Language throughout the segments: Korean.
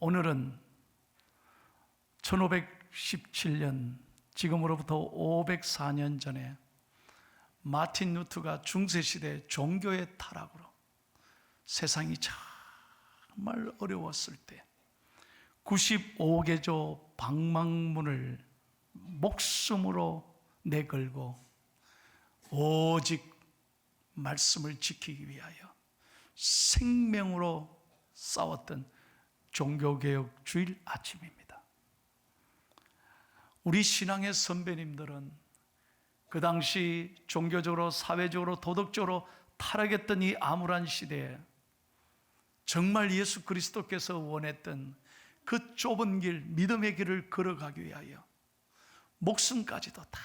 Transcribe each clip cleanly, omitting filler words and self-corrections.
오늘은 1517년, 지금으로부터 504년 전에 마틴 루터가 중세시대 종교의 타락으로 세상이 정말 어려웠을 때 95개조 방망문을 목숨으로 내걸고 오직 말씀을 지키기 위하여 생명으로 싸웠던 종교개혁 주일 아침입니다. 우리 신앙의 선배님들은 그 당시 종교적으로, 사회적으로, 도덕적으로 타락했던 이 암울한 시대에 정말 예수 그리스도께서 원했던 그 좁은 길, 믿음의 길을 걸어가기 위하여 목숨까지도 다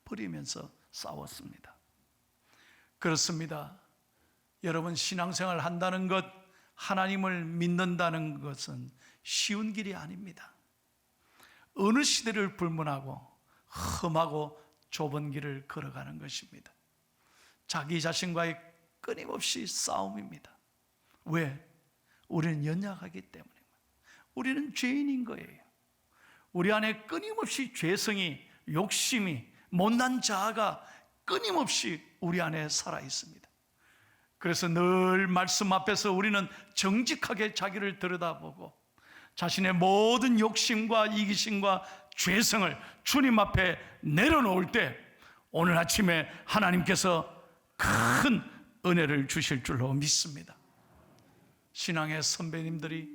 버리면서 싸웠습니다. 그렇습니다. 여러분, 신앙생활 한다는 것, 하나님을 믿는다는 것은 쉬운 길이 아닙니다. 어느 시대를 불문하고 험하고 좁은 길을 걸어가는 것입니다. 자기 자신과의 끊임없이 싸움입니다. 왜? 우리는 연약하기 때문에. 우리는 죄인인 거예요. 우리 안에 끊임없이 죄성이, 욕심이, 못난 자아가 끊임없이 우리 안에 살아 있습니다. 그래서 늘 말씀 앞에서 우리는 정직하게 자기를 들여다보고 자신의 모든 욕심과 이기심과 죄성을 주님 앞에 내려놓을 때 오늘 아침에 하나님께서 큰 은혜를 주실 줄로 믿습니다. 신앙의 선배님들이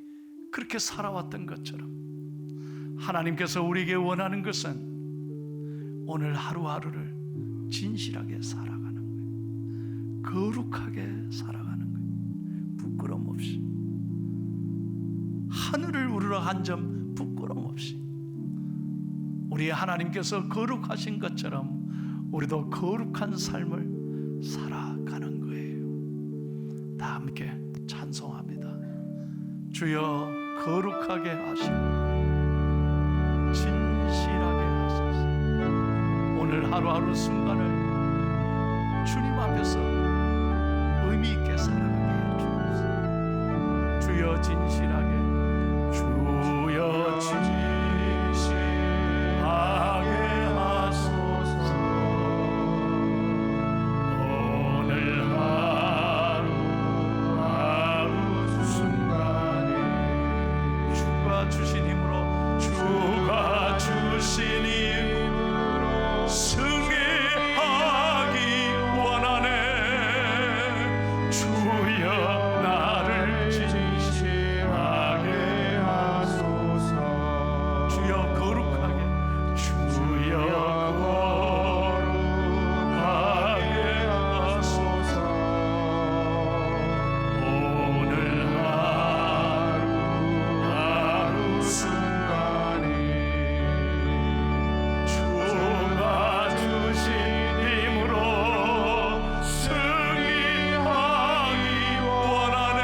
그렇게 살아왔던 것처럼 하나님께서 우리에게 원하는 것은 오늘 하루하루를 진실하게 살아가는 거예요. 거룩하게 살아가는 거예요. 부끄럼 없이, 하늘을 우러러 한 점 부끄럼 없이 우리 하나님께서 거룩하신 것처럼 우리도 거룩한 삶을 살아가는 거예요. 다 함께 찬송합니다. 주여 거룩하게 하시고 진실하게 하소서. 오늘 하루하루 순간을 주님 앞에서 의미 있게 살아가게 해주옵소서. 주여 진실하게, 주여 진실하게 하소서. 오늘 하루 순간에 주가 주신 힘으로, 주가 주신 힘으로 승리하기 원하네. 주여 나를 진실하게 하소서. 주여 거룩하게, 주여 거룩하게 하소서. 오늘 하루 순간에 주가 주신 힘으로 승리하기 원하네.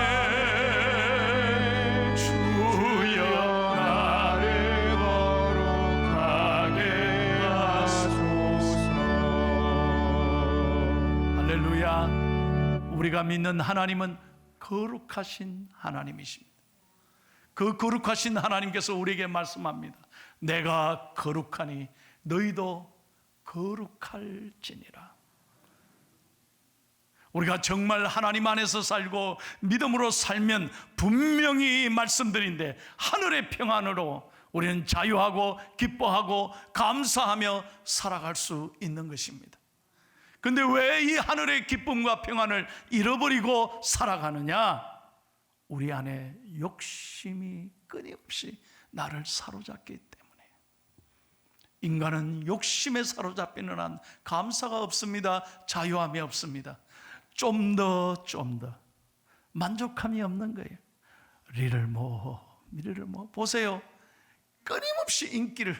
주여 나를 거룩하게 하소서. 할렐루야. 우리가 믿는 하나님은 거룩하신 하나님이십니다. 그 거룩하신 하나님께서 우리에게 말씀합니다. 내가 거룩하니 너희도 거룩할지니라. 우리가 정말 하나님 안에서 살고 믿음으로 살면 분명히 말씀드린데 하늘의 평안으로 우리는 자유하고 기뻐하고 감사하며 살아갈 수 있는 것입니다. 근데 왜 이 하늘의 기쁨과 평안을 잃어버리고 살아가느냐? 우리 안에 욕심이 끊임없이 나를 사로잡기 때문에. 인간은 욕심에 사로잡히는 한 감사가 없습니다. 자유함이 없습니다. 좀 더 만족함이 없는 거예요. 리를 뭐 보세요. 끊임없이 인기를,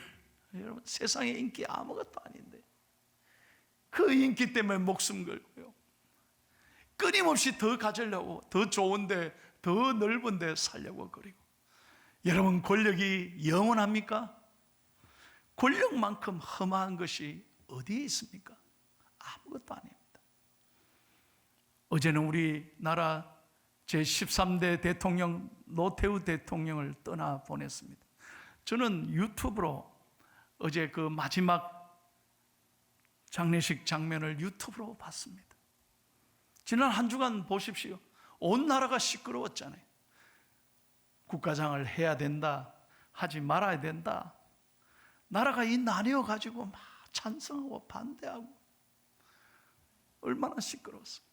여러분 세상에 인기 아무것도 아닌데 그 인기 때문에 목숨 걸고요. 끊임없이 더 가지려고, 더 좋은데, 더 넓은데 살려고 그리고. 여러분, 권력이 영원합니까? 권력만큼 험한 것이 어디에 있습니까? 아무것도 아닙니다. 어제는 우리나라 제13대 대통령 노태우 대통령을 떠나보냈습니다. 저는 유튜브로 어제 그 마지막 장례식 장면을 유튜브로 봤습니다. 지난 한 주간 보십시오. 온 나라가 시끄러웠잖아요. 국가장을 해야 된다, 하지 말아야 된다. 나라가 이 나뉘어 가지고 막 찬성하고 반대하고 얼마나 시끄러웠어요.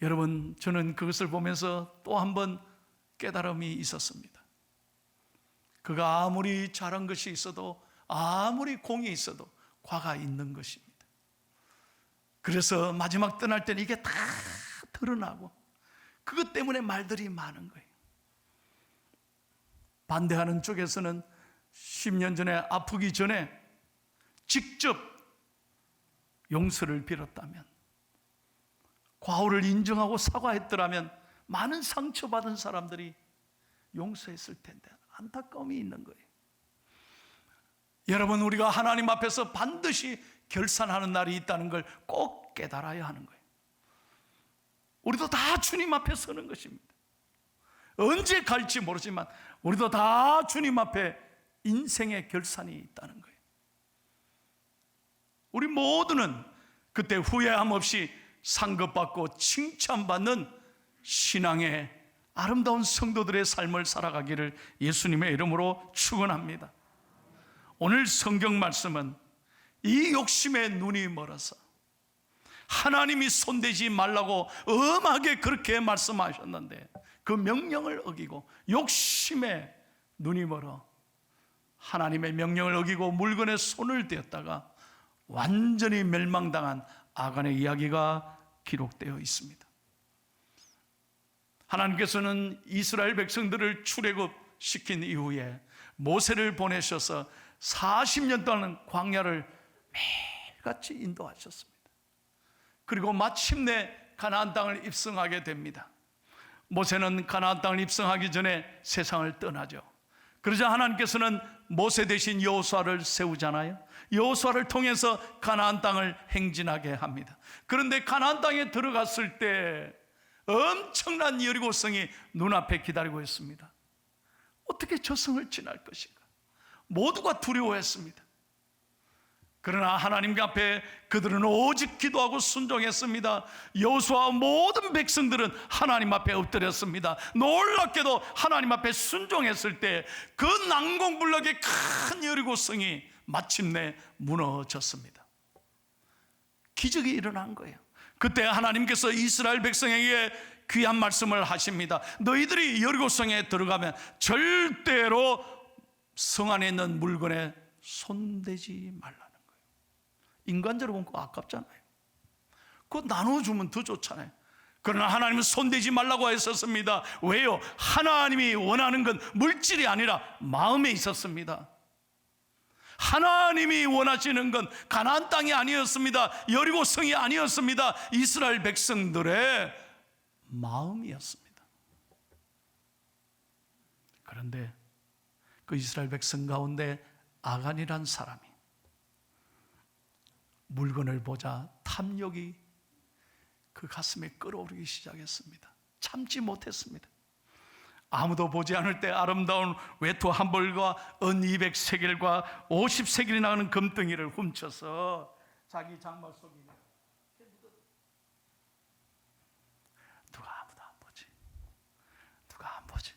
여러분, 저는 그것을 보면서 또 한 번 깨달음이 있었습니다. 그가 아무리 잘한 것이 있어도, 아무리 공이 있어도 과가 있는 것입니다. 그래서 마지막 떠날 때는 이게 다 드러나고 그것 때문에 말들이 많은 거예요. 반대하는 쪽에서는 10년 전에 아프기 전에 직접 용서를 빌었다면, 과오를 인정하고 사과했더라면 많은 상처받은 사람들이 용서했을 텐데 안타까움이 있는 거예요. 여러분, 우리가 하나님 앞에서 반드시 결산하는 날이 있다는 걸 꼭 깨달아야 하는 거예요. 우리도 다 주님 앞에 서는 것입니다. 언제 갈지 모르지만 우리도 다 주님 앞에 인생의 결산이 있다는 거예요. 우리 모두는 그때 후회함 없이 상급받고 칭찬받는 신앙의 아름다운 성도들의 삶을 살아가기를 예수님의 이름으로 축원합니다. 오늘 성경 말씀은 이 욕심에 눈이 멀어서 하나님이 손대지 말라고 엄하게 그렇게 말씀하셨는데 그 명령을 어기고 욕심에 눈이 멀어 하나님의 명령을 어기고 물건에 손을 대었다가 완전히 멸망당한 아간의 이야기가 기록되어 있습니다. 하나님께서는 이스라엘 백성들을 출애굽시킨 이후에 모세를 보내셔서 40년 동안 광야를 매일같이 인도하셨습니다. 그리고 마침내 가나안 땅을 입성하게 됩니다. 모세는 가나안 땅을 입성하기 전에 세상을 떠나죠. 그러자 하나님께서는 모세 대신 여호수아를 세우잖아요. 여호수아를 통해서 가나안 땅을 행진하게 합니다. 그런데 가나안 땅에 들어갔을 때 엄청난 여리고성이 눈앞에 기다리고 있습니다. 어떻게 저 성을 지날 것인가? 모두가 두려워했습니다. 그러나 하나님 앞에 그들은 오직 기도하고 순종했습니다. 여호수아와 모든 백성들은 하나님 앞에 엎드렸습니다. 놀랍게도 하나님 앞에 순종했을 때 그 난공불락의 큰 여리고성이 마침내 무너졌습니다. 기적이 일어난 거예요. 그때 하나님께서 이스라엘 백성에게 귀한 말씀을 하십니다. 너희들이 여리고성에 들어가면 절대로 성 안에 있는 물건에 손대지 말라는 거예요. 인간적으로 보면 그거 아깝잖아요. 그거 나눠주면 더 좋잖아요. 그러나 하나님은 손대지 말라고 했었습니다. 왜요? 하나님이 원하는 건 물질이 아니라 마음에 있었습니다. 하나님이 원하시는 건 가나안 땅이 아니었습니다. 여리고성이 아니었습니다. 이스라엘 백성들의 마음이었습니다. 그런데 그 이스라엘 백성 가운데 아간이란 사람이 물건을 보자 탐욕이 그 가슴에 끓어오르기 시작했습니다. 참지 못했습니다. 아무도 보지 않을 때 아름다운 외투 한 벌과 은 200세겔과 50세겔이 나가는 금덩이를 훔쳐서 자기 장막 속에 누가 아무도 안 보지? 누가 안 보지?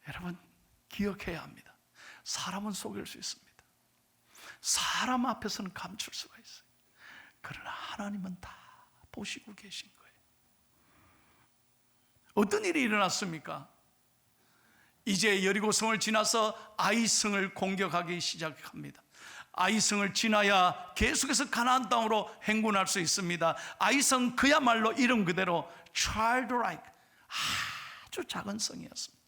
여러분, 기억해야 합니다. 사람은 속일 수 있습니다. 사람 앞에서는 감출 수가 있어요. 그러나 하나님은 다 보시고 계신 거예요. 어떤 일이 일어났습니까? 이제 여리고성을 지나서 아이성을 공격하기 시작합니다. 아이성을 지나야 계속해서 가나안 땅으로 행군할 수 있습니다. 아이성 그야말로 이름 그대로 childlike, 아주 작은 성이었습니다.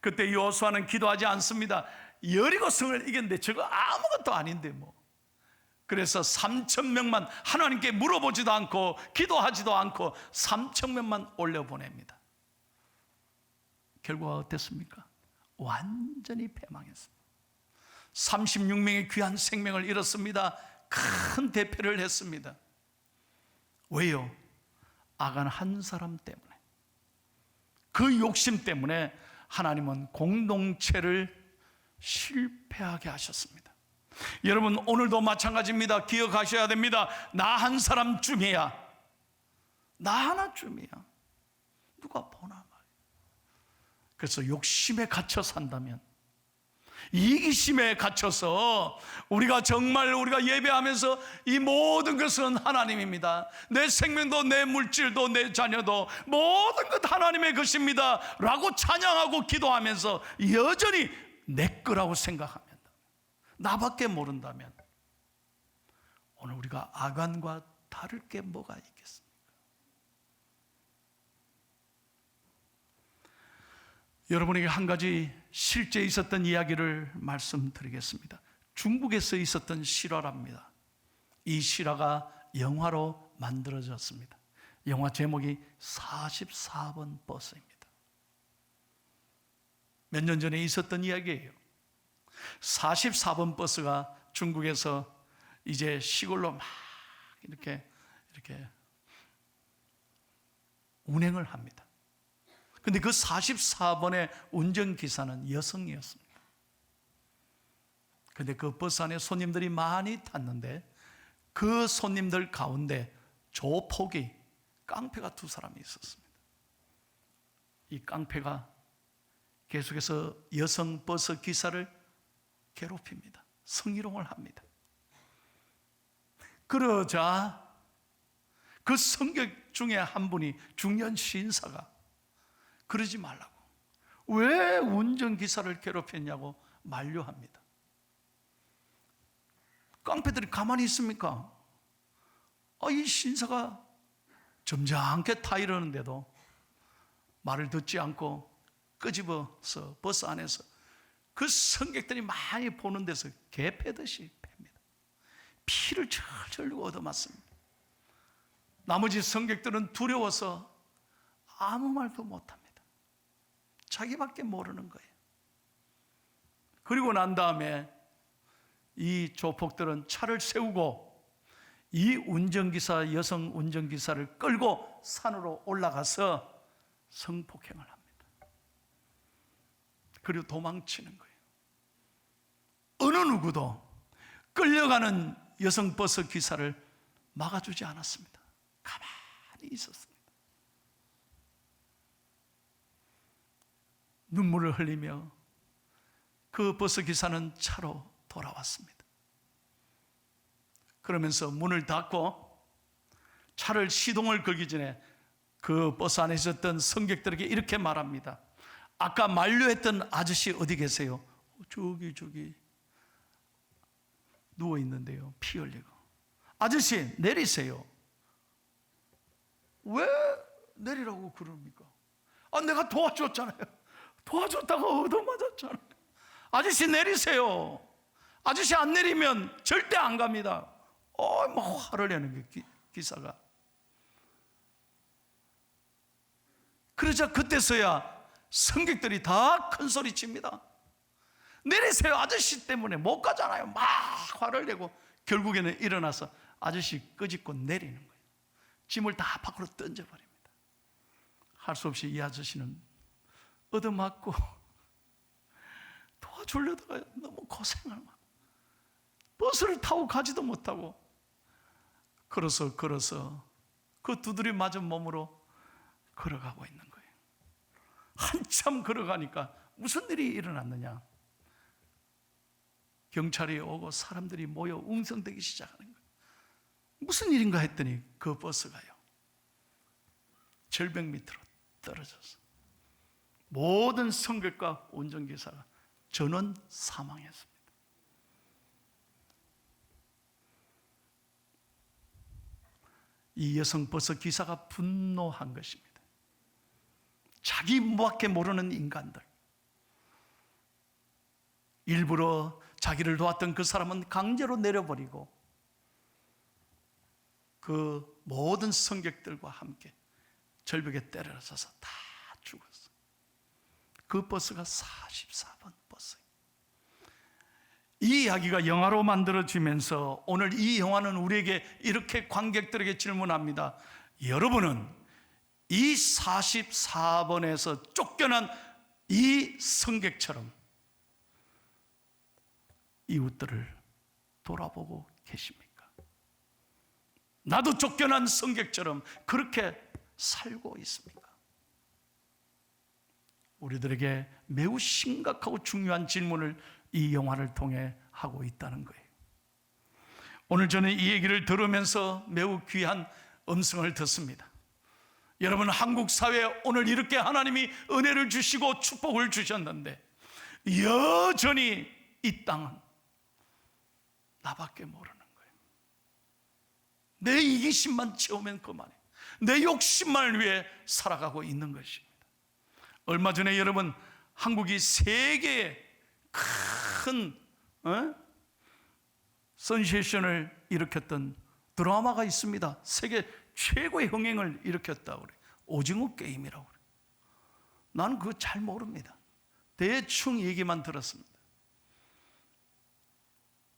그때 여호수아는 기도하지 않습니다. 여리고성을 이겼는데 저거 아무것도 아닌데 뭐. 그래서 3,000명만 하나님께 물어보지도 않고 기도하지도 않고 3,000명만 올려보냅니다. 결과가 어땠습니까? 완전히 패망했습니다. 36명의 귀한 생명을 잃었습니다. 큰 대패를 했습니다. 왜요? 아간 한 사람 때문에, 그 욕심 때문에 하나님은 공동체를 실패하게 하셨습니다. 여러분, 오늘도 마찬가지입니다. 기억하셔야 됩니다. 나 한 사람쯤이야, 나 하나쯤이야, 누가 보나 말이야. 그래서 욕심에 갇혀 산다면, 이기심에 갇혀서 우리가 정말 우리가 예배하면서 이 모든 것은 하나님입니다, 내 생명도 내 물질도 내 자녀도 모든 것 하나님의 것입니다 라고 찬양하고 기도하면서 여전히 내 거라고 생각하면, 나밖에 모른다면 오늘 우리가 아간과 다를 게 뭐가 있겠습니까? 여러분에게 한 가지 실제 있었던 이야기를 말씀드리겠습니다. 중국에서 있었던 실화랍니다. 이 실화가 영화로 만들어졌습니다. 영화 제목이 44번 버스입니다. 몇 년 전에 있었던 이야기예요. 44번 버스가 중국에서 이제 시골로 막 이렇게 운행을 합니다. 근데 그 44번의 운전기사는 여성이었습니다. 근데 그 버스 안에 손님들이 많이 탔는데 그 손님들 가운데 조폭이, 깡패가 두 사람이 있었습니다. 이 깡패가 계속해서 여성 버스 기사를 괴롭힙니다. 성희롱을 합니다. 그러자 그 승객 중에 한 분이, 중년 신사가 그러지 말라고, 왜 운전기사를 괴롭혔냐고 만류합니다. 깡패들이 가만히 있습니까? 이 신사가 점잖게 타 이러는데도 말을 듣지 않고 끄집어서 버스 안에서 그 승객들이 많이 보는 데서 개 패듯이 팹니다. 피를 철철 흘리고 얻어맞습니다. 나머지 승객들은 두려워서 아무 말도 못합니다. 자기밖에 모르는 거예요. 그리고 난 다음에 이 조폭들은 차를 세우고 이 운전기사, 여성 운전기사를 끌고 산으로 올라가서 성폭행을 합니다. 그리고 도망치는 거예요. 어느 누구도 끌려가는 여성 버스 기사를 막아주지 않았습니다. 가만히 있었습니다. 눈물을 흘리며 그 버스 기사는 차로 돌아왔습니다. 그러면서 문을 닫고 차를 시동을 걸기 전에 그 버스 안에 있었던 승객들에게 이렇게 말합니다. 아까 만류했던 아저씨 어디 계세요? 저기 누워 있는데요, 피 흘리고. 아저씨 내리세요. 왜 내리라고 그럽니까? 내가 도와줬잖아요. 도와줬다가 얻어맞았잖아요. 아저씨 내리세요. 아저씨 안 내리면 절대 안 갑니다. 뭐 화를 내는 게 기사가. 그러자 그때서야 승객들이 다 큰 소리 칩니다. 내리세요, 아저씨 때문에 못 가잖아요. 막 화를 내고 결국에는 일어나서 아저씨 끄집고 내리는 거예요. 짐을 다 밖으로 던져버립니다. 할 수 없이 이 아저씨는 얻어맞고 도와주려다가 너무 고생을 막, 버스를 타고 가지도 못하고 걸어서 그 두드려 맞은 몸으로 걸어가고 있는 거예요. 한참 걸어가니까 무슨 일이 일어났느냐, 경찰이 오고 사람들이 모여 웅성대기 시작하는 거예요. 무슨 일인가 했더니 그 버스가요, 절벽 밑으로 떨어져서 모든 승객과 운전기사가 전원 사망했습니다. 이 여성 버스 기사가 분노한 것입니다. 자기밖에 모르는 인간들, 일부러 자기를 도왔던 그 사람은 강제로 내려버리고 그 모든 승객들과 함께 절벽에 때려져서 다 죽었어요. 그 버스가 44번 버스. 이 이야기가 영화로 만들어지면서 오늘 이 영화는 우리에게 이렇게 관객들에게 질문합니다. 여러분은 이 44번에서 쫓겨난 이 승객처럼 이웃들을 돌아보고 계십니까? 나도 쫓겨난 승객처럼 그렇게 살고 있습니까? 우리들에게 매우 심각하고 중요한 질문을 이 영화를 통해 하고 있다는 거예요. 오늘 저는 이 얘기를 들으면서 매우 귀한 음성을 듣습니다. 여러분, 한국 사회에 오늘 이렇게 하나님이 은혜를 주시고 축복을 주셨는데 여전히 이 땅은 나밖에 모르는 거예요. 내 이기심만 채우면 그만이에요. 내 욕심만을 위해 살아가고 있는 것입니다. 얼마 전에 여러분, 한국이 세계의 큰 센세이션을 일으켰던 드라마가 있습니다. 세계 최고의 흥행을 일으켰다고 그래요. 오징어 게임이라고 그래요. 나는 그거 잘 모릅니다. 대충 얘기만 들었습니다.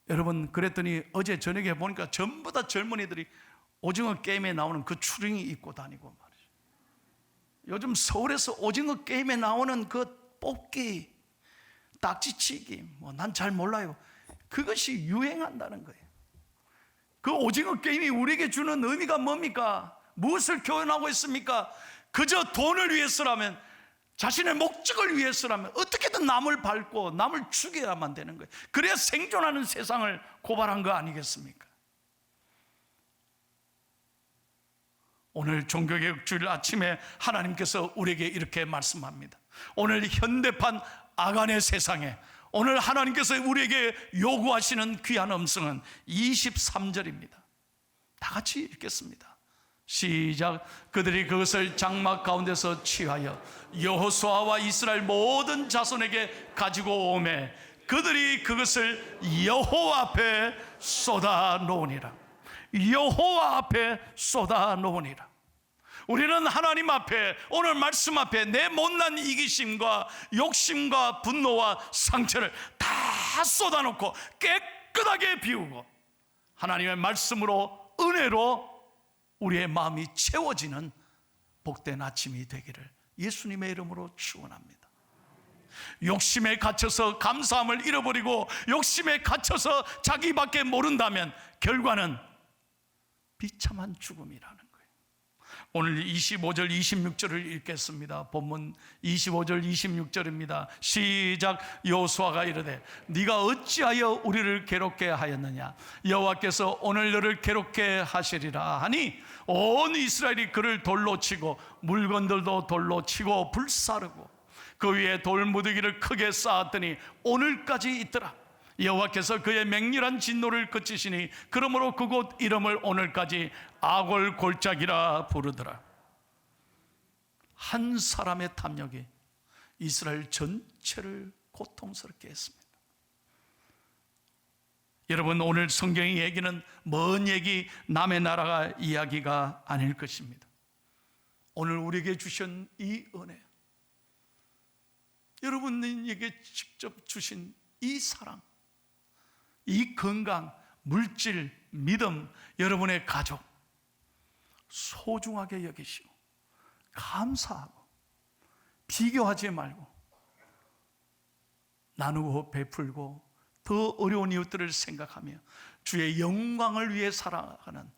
여러분, 그랬더니 어제 저녁에 보니까 전부 다 젊은이들이 오징어 게임에 나오는 그 추링이 입고 다니고 말이죠. 요즘 서울에서 오징어 게임에 나오는 그 뽑기, 딱지치기, 난 잘 몰라요. 그것이 유행한다는 거예요. 그 오징어 게임이 우리에게 주는 의미가 뭡니까? 무엇을 교훈하고 있습니까? 그저 돈을 위해서라면, 자신의 목적을 위해서라면 어떻게든 남을 밟고 남을 죽여야만 되는 거예요. 그래야 생존하는 세상을 고발한 거 아니겠습니까? 오늘 종교개혁주일 아침에 하나님께서 우리에게 이렇게 말씀합니다. 오늘 현대판 아간의 세상에 오늘 하나님께서 우리에게 요구하시는 귀한 음성은 23절입니다. 다 같이 읽겠습니다. 시작. 그들이 그것을 장막 가운데서 취하여 여호수아와 이스라엘 모든 자손에게 가지고 오매 그들이 그것을 여호와 앞에 쏟아 놓으니라. 여호와 앞에 쏟아 놓으니라. 우리는 하나님 앞에, 오늘 말씀 앞에 내 못난 이기심과 욕심과 분노와 상처를 다 쏟아놓고 깨끗하게 비우고 하나님의 말씀으로, 은혜로 우리의 마음이 채워지는 복된 아침이 되기를 예수님의 이름으로 축원합니다. 욕심에 갇혀서 감사함을 잃어버리고 욕심에 갇혀서 자기밖에 모른다면 결과는 비참한 죽음이라는 거예요. 오늘 25절 26절을 읽겠습니다. 본문 25절 26절입니다. 시작. 여호수아가 이르되 네가 어찌하여 우리를 괴롭게 하였느냐? 여호와께서 오늘 너를 괴롭게 하시리라 하니 온 이스라엘이 그를 돌로 치고 물건들도 돌로 치고 불사르고 그 위에 돌무더기를 크게 쌓았더니 오늘까지 있더라. 여호와께서 그의 맹렬한 진노를 그치시니 그러므로 그곳 이름을 오늘까지 아골 골짜기라 부르더라. 한 사람의 탐욕이 이스라엘 전체를 고통스럽게 했습니다. 여러분, 오늘 성경의 얘기는 먼 얘기, 남의 나라가 이야기가 아닐 것입니다. 오늘 우리에게 주신 이 은혜, 여러분에게 직접 주신 이 사랑, 이 건강, 물질, 믿음, 여러분의 가족 소중하게 여기시고 감사하고 비교하지 말고 나누고 베풀고 더 어려운 이웃들을 생각하며 주의 영광을 위해 살아가는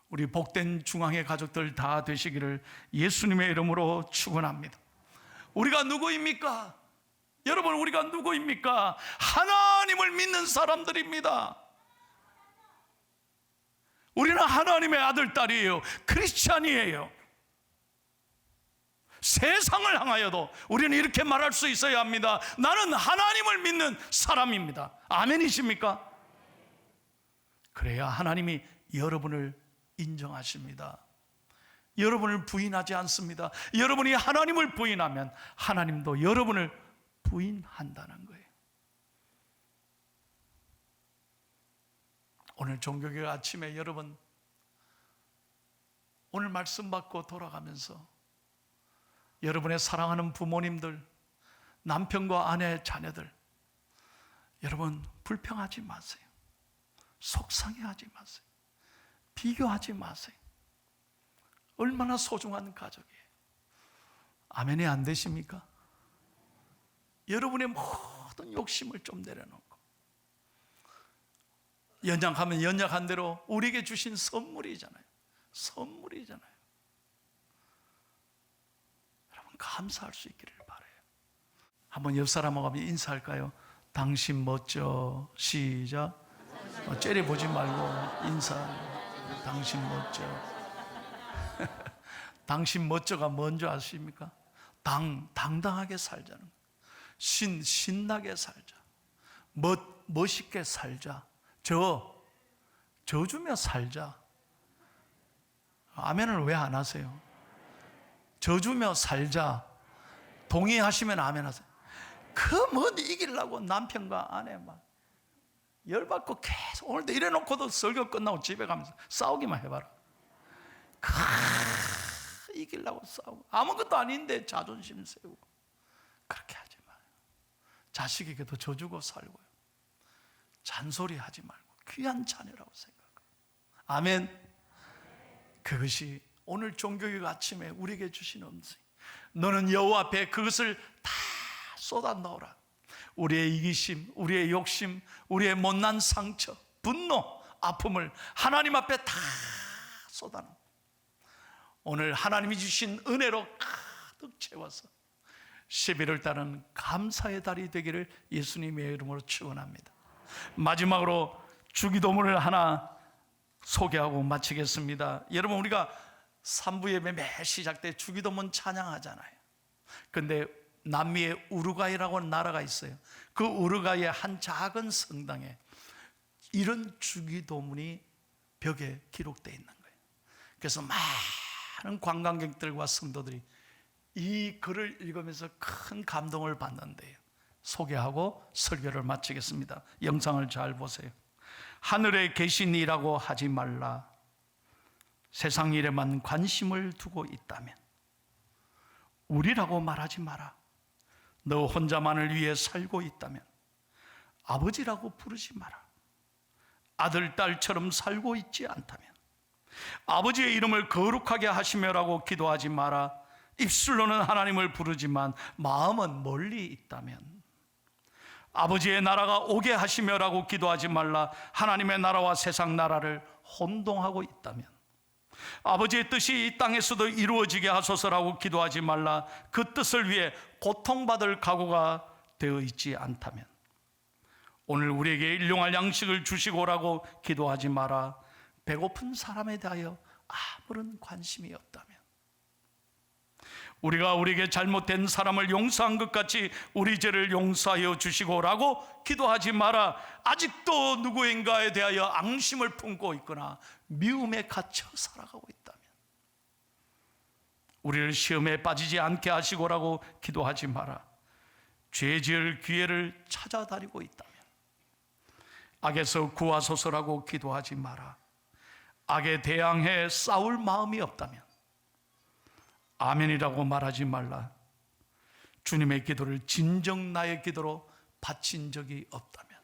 우리 복된 중앙의 가족들 다 되시기를 예수님의 이름으로 축원합니다. 우리가 누구입니까? 여러분, 우리가 누구입니까? 하나님을 믿는 사람들입니다. 우리는 하나님의 아들, 딸이에요. 크리스찬이에요. 세상을 향하여도 우리는 이렇게 말할 수 있어야 합니다. 나는 하나님을 믿는 사람입니다. 아멘이십니까? 그래야 하나님이 여러분을 인정하십니다. 여러분을 부인하지 않습니다. 여러분이 하나님을 부인하면 하나님도 여러분을 부인한다는 거예요. 오늘 종교개혁 아침에 여러분, 오늘 말씀 받고 돌아가면서 여러분의 사랑하는 부모님들, 남편과 아내, 자녀들, 여러분 불평하지 마세요. 속상해하지 마세요. 비교하지 마세요. 얼마나 소중한 가족이에요. 아멘이 안 되십니까? 여러분의 모든 욕심을 좀 내려놓고 연약하면 연약한 대로 우리에게 주신 선물이잖아요. 선물이잖아요. 여러분 감사할 수 있기를 바라요. 한번 옆 사람하고 인사할까요? 당신 멋져. 시작. 째려보지 말고 인사해요. 당신 멋져. 당신 멋져가 뭔지 아십니까? 당당하게 살자는 거예요. 신나게 살자. 멋있게 살자. 져주며 살자. 아멘을 왜 안 하세요? 져주며 살자. 동의하시면 아멘 하세요. 뭐 이기려고 남편과 아내 막 열받고 계속 오늘도 이래놓고도 설교 끝나고 집에 가면서 싸우기만 해봐라. 이기려고 싸우고 아무것도 아닌데 자존심 세우고 그렇게 하지 마요. 자식에게도 져주고 살고요. 잔소리하지 말고 귀한 자녀라고 생각하고. 아멘. 그것이 오늘 종교육 아침에 우리에게 주신 음식. 너는 여호와 앞에 그것을 다 쏟아 넣어라. 우리의 이기심, 우리의 욕심, 우리의 못난 상처, 분노, 아픔을 하나님 앞에 다 쏟아 넣어. 오늘 하나님이 주신 은혜로 가득 채워서 11월 달은 감사의 달이 되기를 예수님의 이름으로 축원합니다. 마지막으로 주기도문을 하나 소개하고 마치겠습니다. 여러분, 우리가 3부 예배 매 시작 때 주기도문 찬양하잖아요. 근데 남미의 우루과이라고 하는 나라가 있어요. 그 우루과이의 한 작은 성당에 이런 주기도문이 벽에 기록되어 있는 거예요. 그래서 많은 관광객들과 성도들이 이 글을 읽으면서 큰 감동을 받는데요. 소개하고 설교를 마치겠습니다. 영상을 잘 보세요. 하늘에 계신 이라고 하지 말라. 세상 일에만 관심을 두고 있다면 우리라고 말하지 마라. 너 혼자만을 위해 살고 있다면 아버지라고 부르지 마라. 아들, 딸처럼 살고 있지 않다면 아버지의 이름을 거룩하게 하시며라고 기도하지 마라. 입술로는 하나님을 부르지만 마음은 멀리 있다면 아버지의 나라가 오게 하시며라고 기도하지 말라. 하나님의 나라와 세상 나라를 혼동하고 있다면 아버지의 뜻이 이 땅에서도 이루어지게 하소서라고 기도하지 말라. 그 뜻을 위해 고통받을 각오가 되어 있지 않다면 오늘 우리에게 일용할 양식을 주시고 오라고 기도하지 마라. 배고픈 사람에 대하여 아무런 관심이 없다면 우리가 우리에게 잘못된 사람을 용서한 것 같이 우리 죄를 용서하여 주시고 오라고 기도하지 마라. 아직도 누구인가에 대하여 앙심을 품고 있거나 미움에 갇혀 살아가고 있다면 우리를 시험에 빠지지 않게 하시고라고 기도하지 마라. 죄 지을 기회를 찾아다니고 있다면 악에서 구하소서라고 기도하지 마라. 악에 대항해 싸울 마음이 없다면 아멘이라고 말하지 말라. 주님의 기도를 진정 나의 기도로 바친 적이 없다면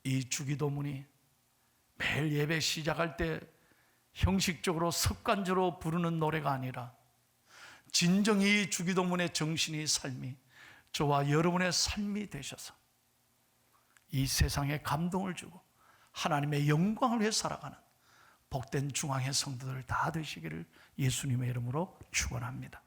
이 주기도문이 매일 예배 시작할 때 형식적으로 습관적으로 부르는 노래가 아니라 진정이 주기도문의 정신이 삶이 저와 여러분의 삶이 되셔서 이 세상에 감동을 주고 하나님의 영광을 위해 살아가는 복된 중앙의 성도들 다 되시기를 예수님의 이름으로 축원합니다.